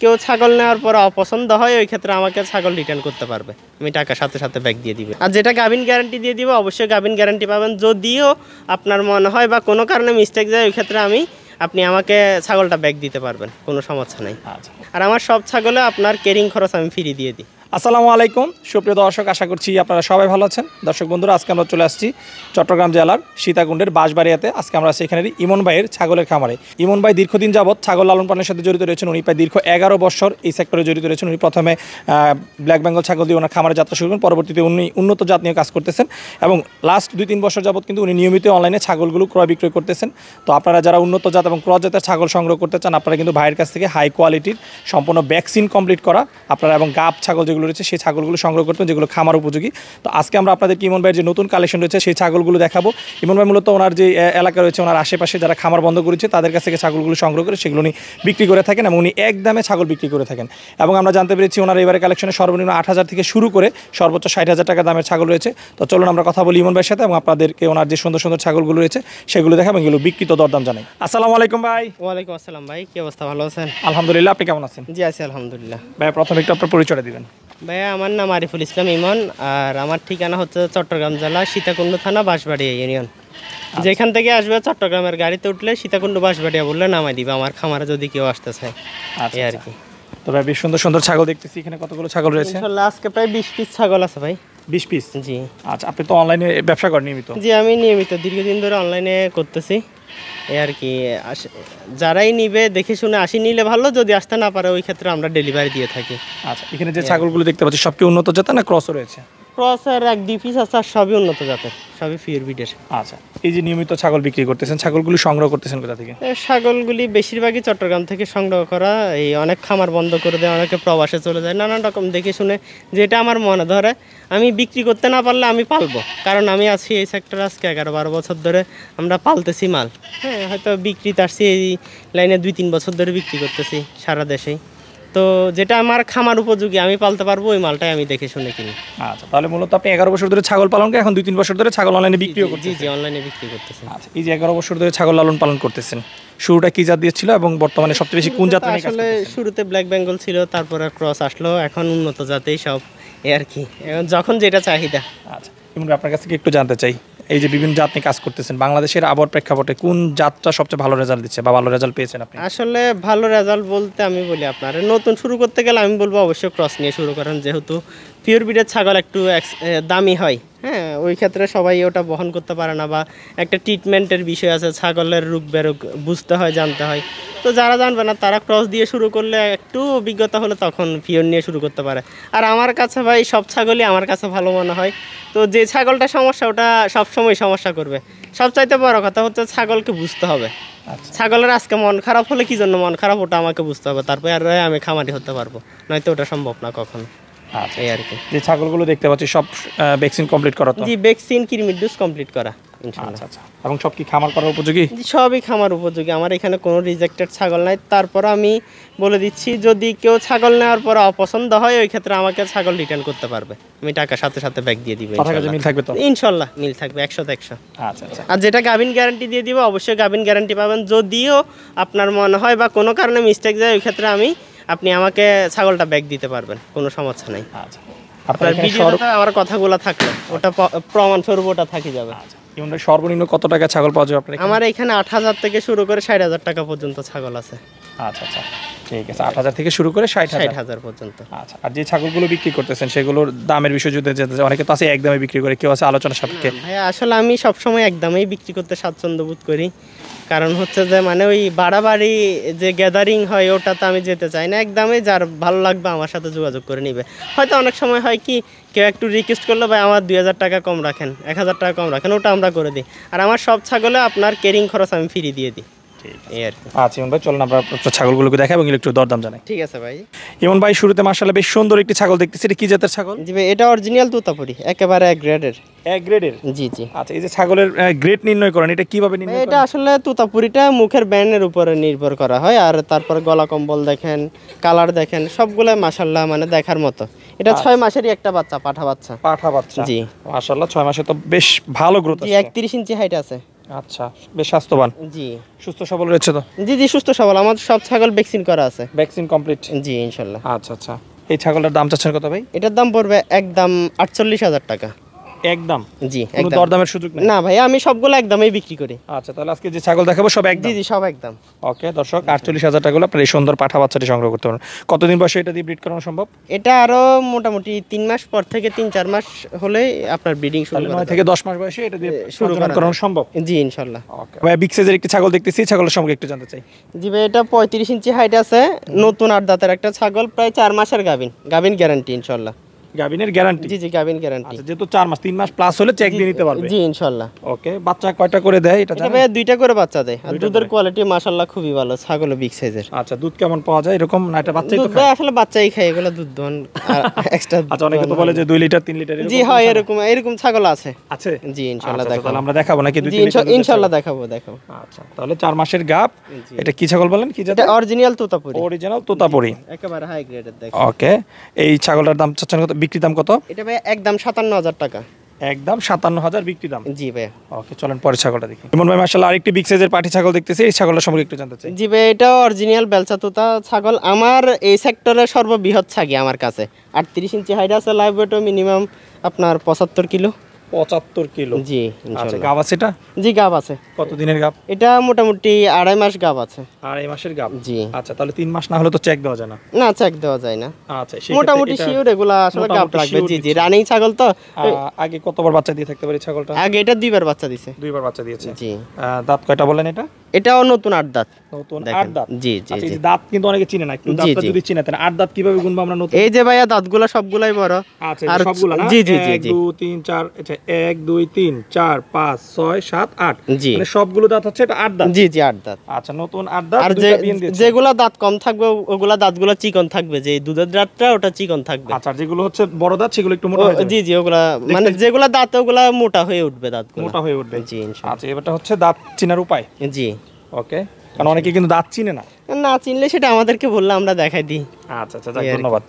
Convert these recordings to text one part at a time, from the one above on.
কেউ ছাগল নেওয়ার পর অপছন্দ হয় ওই ক্ষেত্রে আমাকে ছাগল রিটার্ন করতে পারবে, আমি টাকা সাথে সাথে ব্যাক দিয়ে দিবে। আর যেটা গাভিন গ্যারান্টি দিয়ে দিব অবশ্যই গাভিন গ্যারান্টি পাবেন। যদিও আপনার মনে হয় বা কোনো কারণে মিস্টেক যায় ওই ক্ষেত্রে আপনি আমাকে ছাগলটা ব্যাক দিতে পারবেন, কোনো সমস্যা নেই। আর আমার সব ছাগলে আপনার কেরিং খরচ আমি ফ্রি দিয়ে দিই। আসসালামু আলাইকুম সুপ্রিয় দর্শক, আশা করছি আপনারা সবাই ভালো আছেন। দর্শক বন্ধুরা, আজকে আমরা চলে আসছি চট্টগ্রাম জেলার সীতাকুণ্ডের বাঁশবাড়িয়াতে। আজকে আমরা সেখানেরই ইমন ভাইয়ের ছাগলের খামারে। ইমন ভাই দীর্ঘদিন যাবৎ ছাগল লালন পালনের সাথে জড়িত রয়েছেন। উনি প্রায় দীর্ঘ 11 বছর এই সেক্টরে জড়িত রয়েছেন। উনি প্রথমে ব্ল্যাক বেঙ্গল ছাগল দিয়ে ওনার খামারে যাত্রা শুরু করেন, পরবর্তীতে উনি উন্নত জাত নিয়ে কাজ করতেছেন এবং লাস্ট 2-3 বছর যাবৎ কিন্তু উনি নিয়মিত অনলাইনে ছাগলগুলো ক্রয় বিক্রয় করতেছেন। তো আপনারা যারা উন্নত জাত এবং ক্রস জাতের ছাগল সংগ্রহ করতে চান, আপনারা কিন্তু ভাইয়ের কাছ থেকে হাই কোয়ালিটির সম্পূর্ণ ভ্যাকসিন কমপ্লিট করা আপনারা এবং গাব ছাগল যেগুলো রয়েছে সেই ছাগলগুলো সংগ্রহ করবেন, যেগুলো খামার উপযোগী। তো আজকে আমরা আপনাদের ইমন ভাইয়ের যে নতুন কালেকশন রয়েছে সেই ছাগলগুলো দেখাবো। ইমন ভাই মূলত ওনার যে এলাকা রয়েছে, ওনার আশেপাশে যারা খামার বন্ধ করেছে তাদের কাছ থেকে ছাগলগুলো সংগ্রহ করে সেগুলো উনি বিক্রি করে থাকেন এবং উনি এক দামে ছাগল বিক্রি করে থাকেন। এবং আমরা জানতে পেরেছি ওনার এবারে কালেকশনে সর্বনিম্ন 8,000 থেকে শুরু করে সর্বোচ্চ 60,000 টাকা দামের ছাগল রয়েছে। তো চলুন আমরা কথা বলি ইমন ভাইয়ের সাথে এবং আপনাদেরকে ওনার যে সুন্দর সুন্দর ছাগলগুলো রয়েছে সেগুলো দেখাবো, এগুলো বিক্রিত দরদাম জানাই। আসসালামু আলাইকুম ভাই। ওয়ালাইকুম আসসালাম ভাই, কি অবস্থা, ভালো আছেন? আলহামদুলিল্লাহ, আপনি কেমন আছেন? জি আছি আলহামদুলিল্লাহ। ভাই প্রথমে একটু আপনার পরিচয়টা দিবেন। ভাইয়া আমার নাম আরিফুল ইসলাম ইমন, আর আমার ঠিকানা হচ্ছে চট্টগ্রাম জেলা সীতাকুণ্ড থানা বাঁশবাড়িয়া ইউনিয়ন। যেখান থেকে আসবে চট্টগ্রামের গাড়িতে উঠলে সীতাকুণ্ড বাঁশবাড়িয়া বললে নামাই দিবে আমার খামারে যদি কেউ আসতে চায় আর কি। তো ভাই বেশ সুন্দর সুন্দর ছাগল দেখতেছি, এখানে কতগুলো ছাগল রয়েছে? ইনশাআল্লাহ আজকে প্রায় 20 পিস ছাগল আছে ভাই। 20 পিস? জি। আচ্ছা, আপনি তো অনলাইনে ব্যবসা করেন নিয়মিত? জি, আমি নিয়মিত দীর্ঘদিন ধরে অনলাইনে করতেছি আর কি। যারাই নিবে দেখে শুনে নিলে ভালো, যদি আসতে না পারে ওই ক্ষেত্রে আমরা ডেলিভারি দিয়ে থাকি। আচ্ছা, এখানে যে ছাগলগুলো দেখতে পাচ্ছি সব কি উন্নত জাতের না ক্রসও রয়েছে? ক্রসের 1-2 পিস আছে, আর সবই উন্নত জাতের, সবই পিওর ব্রিডের। আচ্ছা, এই যে নিয়মিত ছাগল বিক্রি করতেছেন, ছাগলগুলো সংগ্রহ করতেছেন কোথা থেকে? ছাগলগুলি বেশিরভাগই চট্টগ্রাম থেকে সংগ্রহ করা। এই অনেক খামার বন্ধ করে দেয়, অনেকে প্রবাসে চলে যায়, নানান রকম দেখে শুনে যেটা আমার মনে ধরে আমি বিক্রি করতে না পারলে আমি পালবো। কারণ আমি আছি এই সেক্টরে আজকে 11-12 বছর ধরে আমরা পালতেছি মাল। হ্যাঁ, হয়তো বিক্রিতে আসছি এই লাইনে 2-3 বছর ধরে বিক্রি করতেছি সারা দেশেই। তো যেটা আমার খামার উপযোগী আমি পালতে পারবো ওই মালটাই আমি দেখে শুনে কিনি। আচ্ছা, তাহলে মূলত আপনি 11 বছর ধরে ছাগল পালন করে এখন 2-3 বছর ধরে ছাগল অনলাইনে বিক্রিও করতেছেন? জি জি, অনলাইনে বিক্রি করতেছেন। আচ্ছা, এই যে 11 বছর ধরে ছাগল লালন পালন করতেছেন, শুরুটা কি জাত দিয়েছিল এবং বর্তমানে সবচেয়ে বেশি কোন জাত নিয়ে কাজ আসলে করতেছেন? শুরুতে ব্ল্যাক বেঙ্গল ছিল, তারপরে ক্রস আসলো, এখন উন্নত জাতেই সব আর কি, এখন যখন যেটা চাহিদা। আচ্ছা, এবং আপনার কাছ থেকে একটু জানতে চাই, এই যে বিভিন্ন জাত নিয়ে কাজ করতেছেন, বাংলাদেশের আবহাওয়ার প্রেক্ষাপটে কোন জাতটা সবচেয়ে ভালো রেজাল্ট দিচ্ছে বা ভালো রেজাল্ট পেয়েছেন আপনি? আসলে ভালো রেজাল্ট বলতে আমি বলি আপনার নতুন শুরু করতে গেলে আমি বলবো অবশ্যই ক্রস নিয়ে শুরু করেন, যেহেতু পিওর ব্রিডের ছাগল একটু দামি হয়। হ্যাঁ, ওই ক্ষেত্রে সবাই ওটা বহন করতে পারে না, বা একটা ট্রিটমেন্টের বিষয় আছে, ছাগলের রোগ বেরোগ বুঝতে হয়, জানতে হয়। তো যারা জানবে না তারা ক্রস দিয়ে শুরু করলে একটু অভিজ্ঞতা হলে তখন পিওর নিয়ে শুরু করতে পারে। আর আমার কাছে ভাই সব ছাগলই আমার কাছে ভালো মনে হয়। তো যে ছাগলটা সমস্যা ওটা সবসময় সমস্যা করবে। সবচাইতে বড় কথা হচ্ছে ছাগলকে বুঝতে হবে। ছাগলের আজকে মন খারাপ হলে কি জন্য মন খারাপ ওটা আমাকে বুঝতে হবে, তারপরে আর আমি খামারি হতে পারবো, নয়তো ওটা সম্ভব না কখনো। আচ্ছা, এই আর কি। যে ছাগলগুলো দেখতে পাচ্ছি সব ভ্যাকসিন কমপ্লিট করা? জি, ভ্যাকসিন কৃমির ডোজ কমপ্লিট করা ইনশাআল্লাহ। আচ্ছা, এবং সব কি খামার করার উপযোগী? সবই খামার উপযোগী, আমার এখানে কোনো রিজেক্টেড ছাগল নাই। তারপর আমি বলে দিচ্ছি, যদি কেউ ছাগল নেওয়ার পর অপছন্দ হয় ওই ক্ষেত্রে আমাকে ছাগল রিটার্ন করতে পারবে, আমি টাকা সাথে সাথে ব্যাক দিয়ে দিব। মিল থাকবে তো? ইনশাআল্লাহ মিল থাকবে 100-100। আচ্ছা আচ্ছা। আর যেটা গাভিন গ্যারান্টি দিয়ে দিব অবশ্যই গাভিন গ্যারান্টি পাবেন। যদিও আপনার মনে হয় বা কোনো কারণে মিস্টেক যায় ওই ক্ষেত্রে আপনি আমাকে ছাগলটা ব্যাক দিতে পারবেন, কোনো সমস্যা নেই। আচ্ছা, আপনার ভিডিওতে আমার কথাগুলো থাকলে ওটা প্রমাণ স্বরূপ ওটা থাকি যাবে। আচ্ছা, সর্বনিম্ন কত টাকা ছাগল পাওয়া যাবে আপনার? আমার এখানে 8,000 থেকে শুরু করে 60,000 টাকা পর্যন্ত ছাগল আছে। আচ্ছা আচ্ছা, ঠিক আছে, 8,000 থেকে শুরু করে 60,000 পর্যন্ত। আচ্ছা, আর যে ছাগলগুলো বিক্রি করতেছেন সেগুলোর দামের বিষয় যদি অনেকে তো আছে একদমই বিক্রি করে, কেউ আছে আলোচনা সাপেক্ষে? ভাই আসলে আমি সবসময় একদমই বিক্রি করতে স্বাচ্ছন্দ্য বোধ করি, কারণ হচ্ছে যে মানে ওই বাড়াবাড়ি যে গ্যাদারিং হয় ওটাতে আমি যেতে চাই না। একদমই যার ভালো লাগবে আমার সাথে যোগাযোগ করে নিবে। হয়তো অনেক সময় হয় কি কেউ একটু রিকোয়েস্ট করলো ভাই আমার 2,000 টাকা কম রাখেন, 1,000 টাকা কম রাখেন, ওটা আমরা করে দিই। আর আমার সব ছাগলে আপনার কেরিং খরচ আমি ফ্রি দিয়ে দিই। আচ্ছা ইমন ভাই, চলুন আমরা ছাগলগুলোকে দেখাবো এবং একটু দরদাম জানাই। ঠিক আছে ভাই। ইমন ভাই শুরুতে মাশাআল্লাহ বেশ সুন্দর একটি ছাগল দেখতেছি, এটা কি জাতের ছাগল? জি ভাই, এটা অরিজিনাল তোতাপুরি, একেবারে এক গ্রেডের। এক গ্রেডের? জি জি। আচ্ছা, এই যে ছাগলের গ্রেড নির্ণয় করেন, এটা কিভাবে নির্ণয় করেন? এটা আসলে তোতাপুরিটা মুখের ব্যান্ডের উপরে নির্ভর করা হয়, আর তারপর গলা কম্বল দেখেন, কালার দেখেন, সবগুলো মাশাআল্লাহ মানে দেখার মতো। এটা 6 মাসেরই একটা বাচ্চা, পাঠা বাচ্চা। পাঠা বাচ্চা? জি মাশাআল্লাহ, 6 মাসে তো বেশ ভালো গ্রোথ আছে। 31 ইঞ্চি হাইট আছে। আচ্ছা, বেশ স্বাস্থ্যবান, জি সুস্থ সবল রয়েছে তো? জি জি সুস্থ সবল, আমার সব ছাগল ভ্যাকসিন করা আছে। Vaccine complete? জি ইনশাল্লাহ। আচ্ছা আচ্ছা, এই ছাগলটার দাম চাচ্ছেন কত ভাই? এটার দাম পড়বে একদম 48,000 টাকা। একদম? জি কোনো একদম। দরদামের সুযোগ নেই? না ভাই, আমি সবগুলো একদমই বিক্রি করি। আচ্ছা, তাহলে আজকে যে ছাগল দেখাবো সব একদম? জি জি সব একদম। ওকে দর্শক, 48,000 টাকা হলে আপনার এই সুন্দর পাঠা বাচ্চাটি সংগ্রহ করতে পারেন। কতদিন বয়সে এটা দিয়ে ব্রিড করানো সম্ভব? এটা আরো মোটামুটি 3 মাস পর থেকে 3-4 মাস হলেই আপনার ব্রিডিং শুরু তাহলে করা 9 থেকে 10 মাস বয়সে এটা দিয়ে শুরু করানো সম্ভব? জি ইনশাল্লাহ। ওকে ভাই, বিগ সাইজের একটি ছাগল দেখতেছি, ছাগলের সম্পর্কে একটু জানতে চাই। জি ভাই, এটা 35 ইঞ্চি হাইট আছে, নতুন 8 দাঁতের একটা ছাগল, প্রায় 4 মাসের গাভিন গ্যারান্টি ইনশাল্লাহ। গাবিনের গ্যারান্টি? জি জি গাভিন গ্যারান্টি। আচ্ছা, যেহেতু 4 মাস 3 মাস প্লাস হলে চেক দিয়ে নিতে পারবে? জি ইনশাল্লাহ। ওকে, বাচ্চা কয়টা করে দেয় এটা এটা জানেন? ভাই 2টা করে বাচ্চা দেয়, আর দুইটা দুধের করে? কোয়ালিটি মাশাআল্লাহ খুবই ভালো, ছাগল বিগ সাইজের। আচ্ছা, দুধ কেমন পাওয়া যায় এরকম, না এটা বাচ্চাই তো দুধ খায়? আসলে বাচ্চাই খায়, এগুলো দুধ দহন এক্সট্রা। আচ্ছা, অনেকে তো বলে যে 2 লিটার 3 লিটার জি হয়, এরকম ছাগল আছে। আছে? জি ইনশাআল্লাহ আচ্ছা, দেখাবো। তাহলে আমরা দেখাবো নাকি 2 জি 3 লিটার? ইনশাআল্লাহ দেখাবো। আচ্ছা, তাহলে 4 মাসের গাব। জি। এটা কি ছাগল বলেন, কি জাত? এটা অরিজিনাল তোতাপুরি। অরিজিনাল তোতাপুরি। একেবারে হাই গ্রেডের দেখো। ওকে, এই ছাগলটার দাম চাচ্ছেন কত, বিক্রি দাম কত? এটা ভাই একদম 57,000 টাকা। একদম 57,000 বিক্রি দাম? জি ভাই। ওকে, চলেন পরে ছাগলটা দেখি। ইমন ভাই মাশাআল্লাহ আরেকটি বিগ সাইজের পাটি ছাগল দেখতেছি, এই ছাগলটার সম্পর্কে একটু জানতে চাই। জি ভাই, এটা অরিজিনাল বেলচা তোতা ছাগল, আমার এই সেক্টরের সর্ববৃহৎ ছাগি আমার কাছে। 38 ইঞ্চি হাইট আছে, লাইভ ওয়েটও মিনিমাম আপনার 75 কিলো। 75 কিলো? জি আচ্ছা, ইনশাআল্লাহ। গাব আছে এটা? জি গাব আছে। কত দিনের গাব? এটা মোটামুটি 2.5 মাস গাব আছে। 2.5 মাসের গাব? জি। আচ্ছা, তাহলে 3 মাস না হলে তো চেক দেওয়া যায় না? না চেক দেওয়া যায় না। আচ্ছা, সেই মোটামুটি শিওর এগুলা আসলে গাব মোটামুটি রাখবে। sure জি জি, দিচ্ছে। রানিং ছাগল তো। আগে কতবার বাচ্চা দিয়ে থাকতে পারে ছাগলটা? আগে এটা 2বার বাচ্চা দিছে। 2বার বাচ্চা দিয়েছে? জি। দাঁত কয়টা বলেন এটা? এটাও নতুন 8 দাঁত। নতুন 8 দেখেন। দাঁত? জি জি আচ্ছা, এই জি। যে দাঁত কিন্তু অনেকে চিনে না, একটু জি, দাঁতটা জি। যদি চিনাতেন। 8 দাঁত কিভাবে গুনবো আমরা নতুন? এই যে ভাইয়া দাঁতগুলো সবগুলাই বড়। আচ্ছা, এই যে সবগুলা না? জি জি জি 1 জি 2 3 4, আচ্ছা 1 2 3 4 5 6 7 8। জি। মানে সবগুলো দাঁত হচ্ছে এটা 8 দাঁত? জি জি 8 দাঁত। আচ্ছা, নতুন 8 দাঁত, আর দুইটা বিয়ান দিয়েছে? যেগুলা দাঁত কম থাকবে ওগুলা দাঁতগুলো চিকন থাকবে, যে দুধের দাঁতটা ওটা চিকন থাকবে। আচ্ছা, যেগুলো হচ্ছে বড় দাঁত সেগুলো একটু মোটা হয়ে যাবে? জি জি, ওগুলা মানে যেগুলা দাঁত ওগুলা মোটা হয়ে উঠবে দাঁতগুলো। মোটা হয়ে উঠবে? জি ইনশাআল্লাহ। আচ্ছা, এবারটা হচ্ছে দাঁত চিনার উপায়। জি। ওকে, কারণ অনেকে কিন্তু দাঁত চিনে না। না চিনলে সেটা আমাদেরকে বললে আমরা দেখাই দিই। আচ্ছা আচ্ছা, যাক, ধন্যবাদ।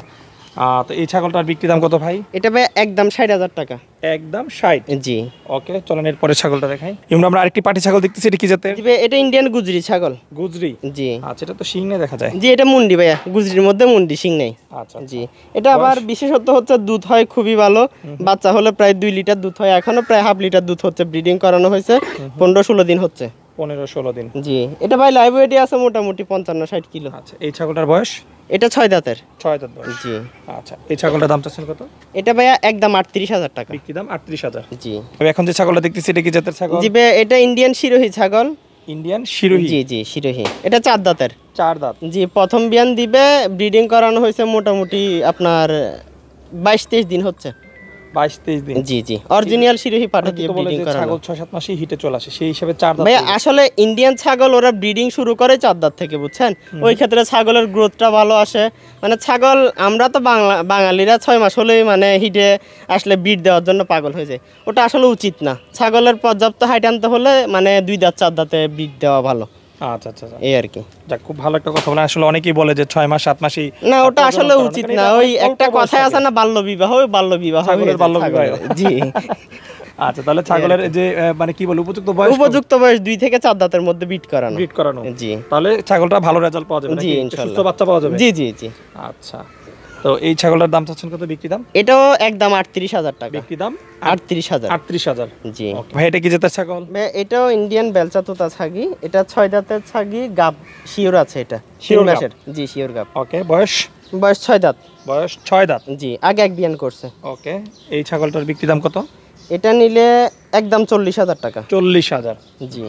তো এই ছাগলটার বিক্রি দাম কত ভাই? এটা ভাই একদম 60,000 টাকা। একদম 60? জি। ওকে, চলেন এরপরে ছাগলটা দেখাই। আমরা আরেকটি পাটি ছাগল দেখতেছি, এটা কি জাতের? জি ভাই, এটা ইন্ডিয়ান গুজরি ছাগল। গুজরি? জি। আচ্ছা, এটা তো শিং নেই দেখা যায়। জি, এটা মুন্ডি ভাইয়া, গুজরির মধ্যে মুন্ডি, শিং নেই। আচ্ছা জি। এটা আবার বিশেষত্ব হচ্ছে দুধ হয় খুবই ভালো, বাচ্চা হলে প্রায় 2 লিটার দুধ হয়, এখনো প্রায় হাফ লিটার দুধ হচ্ছে, ব্রিডিং করানো হয়েছে 15-16 দিন হচ্ছে। 15-16 দিন? জি। এটা ভাই লাইভ ওয়েটে আছে মোটামুটি 55-60 কিলো। আচ্ছা, এই ছাগলটার বয়স? এটা 6 দাঁতের। 6 দাঁত বয়স? জি। আচ্ছা, এই ছাগলটার দাম চাচ্ছেন কত? এটা ভাইয়া একদম 38,000 টাকা। বিক্রি দাম 38,000? জি। এখন যে ছাগলটা দেখতেছি এটা কি জাতের ছাগল? জি ভাই, এটা ইন্ডিয়ান শিরোহী ছাগল। ইন্ডিয়ান শিরোহী? জি জি শিরোহী, এটা 4 দাঁতের। 4 দাঁত? জি, প্রথম বিয়ান দিবে, ব্রিডিং করানো হয়েছে মোটামুটি আপনার 22-23 দিন হচ্ছে। 22-23 দিন? জি জি, অরিজিনাল শিরোহী পাঠা দিয়ে বলে ব্রিডিং যে করানো। ছাগল 6-7 মাসেই হিটে চলে আসে, সেই হিসাবে 4 দাঁত? ভাই আসলে ইন্ডিয়ান ছাগল ওরা ব্রিডিং শুরু করে 4 দাঁত থেকে, বুঝছেন? ওই ক্ষেত্রে ছাগলের গ্রোথটা ভালো আসে। মানে ছাগল, আমরা তো বাঙালিরা 6 মাস হলেই মানে হিটে আসলে ব্রিড দেওয়ার জন্য পাগল হয়ে যায়, ওটা আসলে উচিত না। ছাগলের পর্যাপ্ত হাইট আনতে হলে মানে 2 দাঁত 4 দাঁতে ব্রিড দেওয়া ভালো। আচ্ছা আচ্ছা, এই আর কি। যাক, খুব ভালো একটা কথা বলে। আসলে অনেকেই বলে যে 6 মাস 7 মাসেই, না ওটা আসলে উচিত না। ওই একটা কথাই আছে না, বাল্য বিবাহ, ওই বাল্য বিবাহ, ছাগলের বাল্য বিবাহ। জি। আচ্ছা, তাহলে ছাগলের যে মানে কি বলে উপযুক্ত বয়স? উপযুক্ত বয়স 2 থেকে 4 দাঁতের মধ্যে ব্রিড করানো। জি, তাহলে ছাগলটা ভালো রেজাল্ট পাওয়া যাবে জি নাকি? ইনশাআল্লাহ। সুস্থ বাচ্চা পাওয়া যাবে? জি জি জি। আচ্ছা, তো এই ছাগলটার দাম চাচ্ছেন কত, বিক্রি দাম? এটাও একদম 38,000 টাকা। বিক্রি দাম 38,000? 38,000? জি। ভাই, এটা কি জাতের ছাগল? ভাই এটাও ইন্ডিয়ান বেলচা তোতা ছাগি, এটা 6 দাঁতের ছাগি, গাব শিওর আছে, এটা শিওর 3 মাসের। জি শিওর গাব। ওকে, বয়স? বয়স 6 দাঁত। বয়স 6 দাঁত? জি, আগে এক বিয়ান করছে। ওকে, এই ছাগলটার বিক্রি দাম কত? এটা নিলে একদম 40,000 টাকা। 40,000? জি।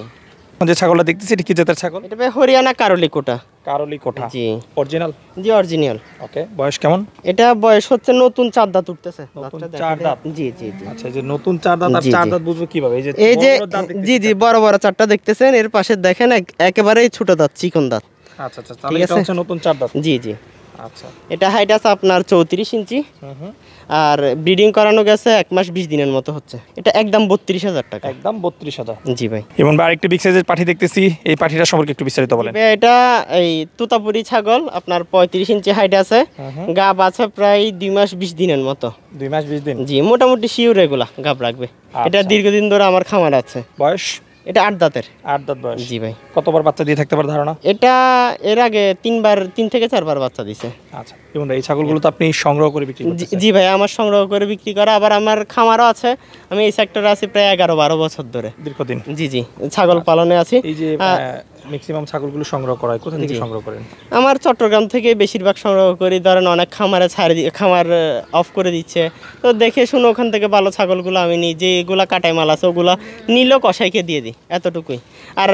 যে ছাগলটা দেখতেছি এটা কি জাতের ছাগল? এটা ভাই হরিয়ানা কারলি কোটা। কারলি কোঠা? জি। অরিজিনাল? জি অরিজিনাল। ওকে, বয়স কেমন? এটা বয়স হচ্ছে নতুন 4 দাঁত উঠতেছে। নতুন দাঁতটা 4 দাঁত? জি জি জি। আচ্ছা, যে নতুন 4 দাঁত আর জি, 4 জি। দাঁত বুঝবো কিভাবে? এই যে এই যে বড় বড় দাঁত দেখতেছি। জি জি, বড় বড় 4টা দেখতেছেন, এর পাশে দেখেন একেবারেই ছোট দাঁত, চিকন দাঁত। আচ্ছা আচ্ছা, তাহলে এটা হচ্ছে নতুন 4 দাঁত? জি জি। আচ্ছা। এটা হাইট আছে আপনার 34 ইঞ্চি, আর ব্রিডিং করানো গেছে 1 মাস 20 দিনের মতো হচ্ছে। এটা একদম 32,000 টাকা। একদম 32,000? জি ভাই। এবং আরেকটি বিগ সাইজের পাঠি দেখতেছি, এই পাঠিটা সম্পর্কে একটু বিস্তারিত বলেন। এটা এই তোতাপুরি ছাগল, আপনার 35 ইঞ্চি হাইট আছে, গাব আছে প্রায় 2 মাস 20 দিনের মতো। 2 মাস 20 দিন? জি, মোটামুটি শিওর এগুলা গাব রাখবে। এটা দীর্ঘদিন ধরে আমার খামার আছে। বয়স? এটা 8 দাঁতের। 8 দাঁত বয়স। জি ভাই। কতবার বাচ্চা দিয়ে থাকতে পারে ধারণা? এটা এর আগে 3 থেকে 4 বার বাচ্চা দিছে। আচ্ছা, এবং এই ছাগলগুলো তো আপনি সংগ্রহ করে বিক্রি করতেছেন? জি ভাই, আমার সংগ্রহ করে বিক্রি করা, আবার আমার খামারও আছে। আমি এই সেক্টরে আছি প্রায় 11-12 বছর ধরে। দীর্ঘদিন? জি ছাগল পালনে আছি। এই যে ম্যাক্সিমাম ছাগলগুলো সংগ্রহ করা হয় কোথা থেকে সংগ্রহ করেন? আমার চট্টগ্রাম থেকে বেশিরভাগ সংগ্রহ করি। ধরেন অনেক খামারে খামার অফ করে দিচ্ছে, তো দেখে শুনে ওখান থেকে ভালো ছাগলগুলো আমি নিই। যেগুলো কাটাই মাল আছে ওগুলো নিলেও কসাইকে দিয়ে দিই, এতটুকুই। আর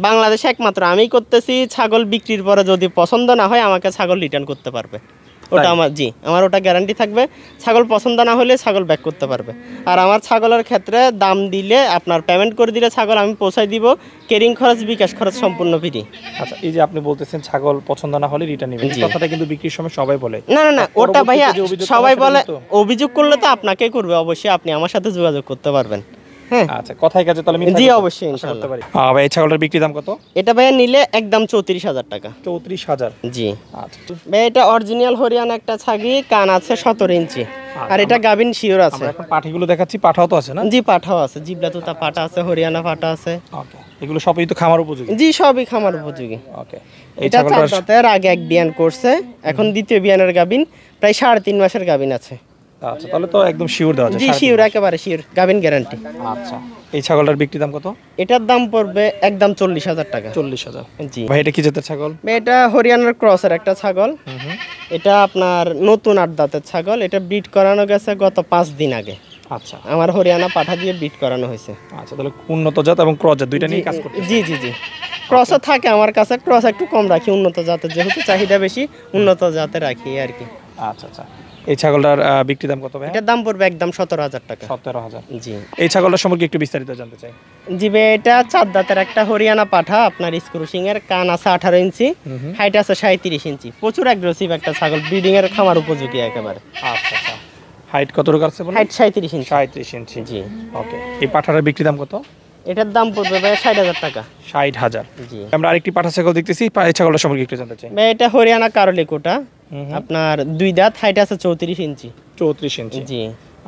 বাংলাদেশে একমাত্র আমিই করতেছি, ছাগল বিক্রির পরে যদি পছন্দ না হয় আমাকে ছাগল রিটার্ন করতে পারবে। ওটা আমার ওটা গ্যারান্টি থাকবে। ছাগল পছন্দ না হলে ছাগল ব্যাক করতে পারবে। আর আমার ছাগলের ক্ষেত্রে দাম দিলে, আপনার পেমেন্ট করে দিলে ছাগল আমি পৌঁছাই দিব, কেরিং খরচ বিকাশ খরচ সম্পূর্ণ ফ্রি। আচ্ছা, এই যে আপনি বলতেছেন ছাগল পছন্দ না হলে রিটার্ন নেবেন, এই কথাটা কিন্তু বিক্রির সময় সবাই বলে। না, ওটা ভাইয়া সবাই বলে। অভিযোগ করলে তো আপনাকেই করবে, অবশ্যই আপনি আমার সাথে যোগাযোগ করতে পারবেন। হ্যাঁ, আচ্ছা, কথাই কাজে তাহলে জি অবশ্যই ইনশাআল্লাহ। ভাই এই ছাগলটার বিক্রি দাম কত? এটা ভাইয়া নিলে একদম 34,000 টাকা। 34,000? জি। আচ্ছা ভাই, এটা অরিজিনাল হরিয়ানা একটা ছাগি, কান আছে 17 ইঞ্চি। আর এটা গাবিন শিওর আছে। এখন পাঠিগুলো দেখাচ্ছি, পাঠাও তো আছে না? জি, পাঠাও আছে, জিবলা তোতা পাঠা আছে, হরিয়ানা পাঠা আছে। ওকে, এগুলো সবই তো খামার উপযোগী? জি, সবই খামার উপযোগী। ওকে, এটা 4 দাঁতের, আগে 1 বিয়ান করছে, এখন দ্বিতীয় বিয়ানের গাবিন, প্রায় 3.5 মাসের গাবিন আছে। আচ্ছা, তাহলে তো একদম শিওর দেওয়া যায়? জি শিওর, একেবারে শিওর, গাবিন গ্যারান্টি। আচ্ছা, এই ছাগলটার বিক্রি দাম কত? এটার দাম পড়বে একদম 40,000 টাকা। 40,000? জি ভাই, এটা কি জাতের ছাগল? এটা হরিয়ানার ক্রসের একটা ছাগল। এটা আপনার নতুন 8 দাঁতের ছাগল। এটা ব্রিড করানো গেছে গত 5 দিন আগে। আচ্ছা, আমার হরিয়ানা পাঠা দিয়ে ব্রিড করানো হয়েছে। আচ্ছা, তাহলে উন্নত জাত এবং ক্রস জাত দুইটা নিয়ে কাজ করতে? জি ক্রসও থাকে আমার কাছে, ক্রস একটু কম রাখি, উন্নত জাতের যেহেতু চাহিদা বেশি, উন্নত জাতের রাখি আর কি। আচ্ছা, এই ছাগলটার বিক্রি দাম কত ভাই? এটার দাম পড়বে একদম 17,000 টাকা। 17,000? জি। এই ছাগলটার সম্পর্কে একটু বিস্তারিত জানতে চাই। জি ভাই, এটা 4 দাঁতের একটা হরিয়ানা পাঠা, আপনার স্ক্রুশিং এর, কান আছে 18 ইঞ্চি, হাইট আছে 37 ইঞ্চি। প্রচুর অ্যাগ্রেসিভ একটা ছাগল, ব্রিডিং এর খামার উপযোগী একেবারে। আচ্ছা, হাইট কতটুকু আছে বলেন? হাইট 37 ইঞ্চি। 37 ইঞ্চি? জি। ওকে, এই পাঠাটার বিক্রি দাম কত? এটার দাম পড়বে ভাই 60,000 টাকা। 60,000? জি। আমরা আরেকটি পাঠা ছাগল দেখতেছি, এই ছাগলটার সম্পর্কে একটু জানতে চাই। ভাই, এটা হরিয়ানা কারলিকোটা, আপনার 2 দাঁত, হাইট আছে 34 ইঞ্চি। 34 ইঞ্চি? জি।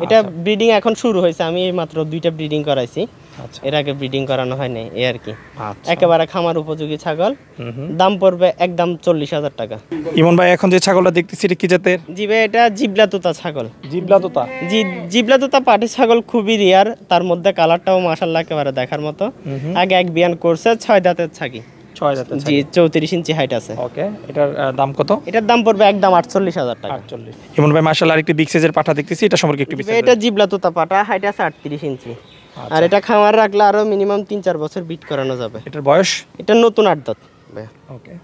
এটা ব্রিডিং এখন শুরু হয়েছে, আমি মাত্র 2টা ব্রিডিং করাইছি। আচ্ছা, এর আগে ব্রিডিং করানো হয় নাই, এই আর কি। আচ্ছা, একেবারে খামার উপযোগী ছাগল। দাম পড়বে একদম 40,000 টাকা। ইমন ভাই, এখন যে ছাগলটা দেখতেছি এটা কি জাতের? জি ভাই, এটা জিবলা তোতা ছাগল। জিবলা তোতা? জি, জিবলা তোতা পাটি ছাগল খুবই রিয়ার, তার মধ্যে কালারটাও মাশাআল্লাহ একেবারে দেখার মতো। আগে 1 বিয়ান করছে, 6 দাঁতের ছাগি। 6 দাঁতের? জি, 34 ইঞ্চি হাইট আছে। ওকে, এটার দাম কত? এটার দাম পড়বে একদম 48,000 টাকা। 48? ইমন ভাই, মাশাআল্লাহ আরেকটি বিগ সাইজের পাঠা দেখতেছি, এটা সম্পর্কে একটু বিস্তারিত। এটা জিবলা তোতা পাটা, হাইট আছে 38 ইঞ্চি। আর এটা খামার রাখলে আরো মিনিমাম 3-4 বছর বিট করানো যাবে। এটার বয়স? এটা নতুন 8 দাঁত। ওকে,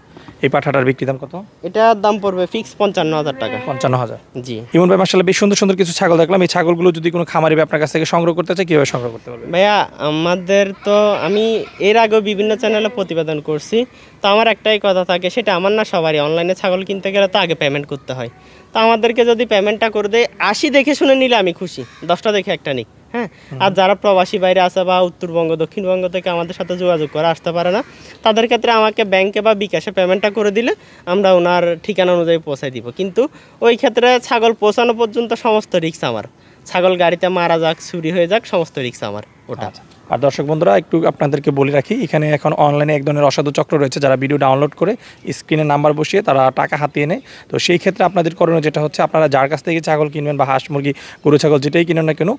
এই পাঠাটার বিক্রি দাম কত? এটার দাম পড়বে ফিক্স 55,000 টাকা। 55,000? জি। ইমন ভাই, মাশাআল্লাহ বেশ সুন্দর সুন্দর কিছু ছাগল দেখলাম। এই ছাগলগুলো যদি কোনো খামারি আপনার কাছ থেকে সংগ্রহ করতে চায়, কিভাবে সংগ্রহ করতে পারবে? ভাইয়া, আমাদের তো, আমি এর আগেও বিভিন্ন চ্যানেলে প্রতিবেদন করছি, তো আমার একটাই কথা থাকে, সেটা আমার না সবারই, অনলাইনে ছাগল কিনতে গেলে তো আগে পেমেন্ট করতে হয়। তো আমাদেরকে যদি পেমেন্টটা করে দেয়, 80 দেখে শুনে নিলে আমি খুশি, 10টা দেখে একটা নিক। হ্যাঁ, আর যারা প্রবাসী বাইরে আছে বা উত্তরবঙ্গ দক্ষিণবঙ্গ থেকে আমাদের সাথে যোগাযোগ করে আসতে পারে না, তাদের ক্ষেত্রে আমাকে ব্যাংকে বা বিকাশে পেমেন্টটা করে দিলে আমরা ওনার ঠিকানা অনুযায়ী পৌঁছাই দিব। কিন্তু ওই ক্ষেত্রে ছাগল পৌঁছানো পর্যন্ত সমস্ত রিস্ক আমার। ছাগল গাড়িতে মারা যাক, চুরি হয়ে যাক, সমস্ত রিস্ক আমার ওটা। আর দর্শক বন্ধুরা, একটু আপনাদেরকে বলে রাখি, এখানে এখন অনলাইনে এক ধরনের অসাধু চক্র রয়েছে, যারা ভিডিও ডাউনলোড করে স্ক্রিনে নাম্বার বসিয়ে তারা টাকা হাতিয়ে নেয়। তো সেই ক্ষেত্রে আপনাদের করণীয় যেটা হচ্ছে, আপনারা যার কাছ থেকে ছাগল কিনবেন বা হাঁস মুরগি গরু ছাগল যেটাই কিনেন না কেন,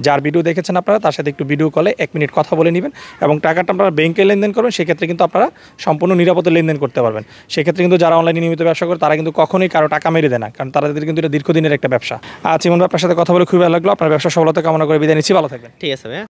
যার ভিডিও দেখেছেন আপনারা তার সাথে একটু ভিডিও কলে 1 মিনিট কথা বলে নেবেন এবং টাকাটা আপনারা ব্যাংকে লেনদেন করবেন। সেক্ষেত্রে কিন্তু আপনারা সম্পূর্ণ নিরাপদে লেনদেন করতে পারবেন। সেক্ষেত্রে কিন্তু যারা অনলাইনে নিয়মিত ব্যবসা করে তারা কিন্তু কখনোই কারো টাকা মেরে দেয় না, কারণ তাদের কিন্তু এটা দীর্ঘদিনের একটা ব্যবসা। আচ্ছা ইমন ভাই, আপনার সাথে কথা বলে খুবই ভালো লাগলো। আপনার ব্যবসা সফলতা কামনা করে বিদায় নিচ্ছি, ভালো থাকবেন। ঠিক আছে ভাইয়া।